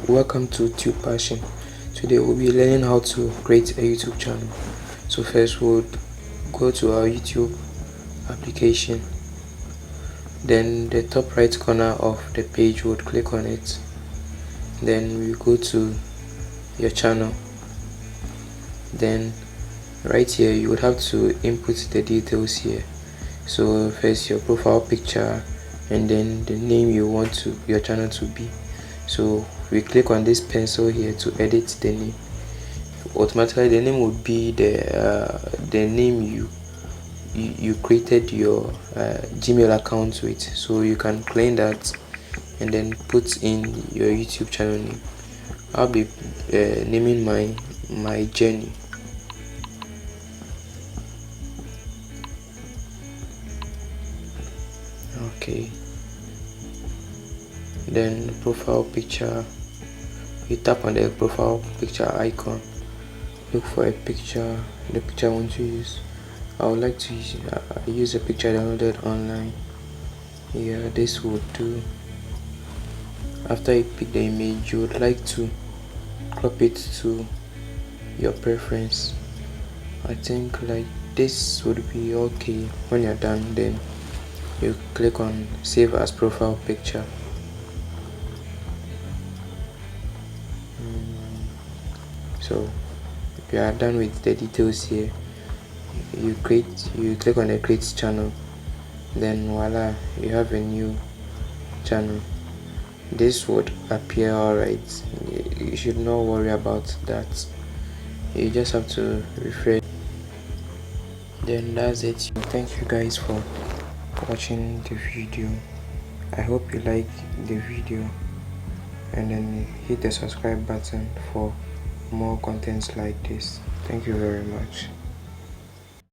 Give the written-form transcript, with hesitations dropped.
Welcome to TubePassion. Today we'll be learning how to create a YouTube channel. So first we'll go to our YouTube application. Then the top right corner of the page, we'll click on it. Then we go to your channel. Then right here you would have to input the details here. So first your profile picture, and then the name you want your channel to be. So we click on this pencil here to edit the name. Automatically the name would be the name you created your Gmail account with. So you can claim that and then put in your YouTube channel name. I'll be naming my journey. Okay, then profile picture, you tap on the profile picture icon, look for a picture, the picture I want to use. I would like to use a picture downloaded online. Yeah, this would do. After you pick the image, you would like to crop it to your preference. I think like this would be okay. When you're done, then you click on save as profile picture. So if you are done with the details here, you click on the create channel, then voila, you have a new channel. This would appear alright. You should not worry about that. You just have to refresh. Then that's it. Thank you guys for watching the video. I hope you like the video, and then hit the subscribe button for more contents like this. Thank you very much.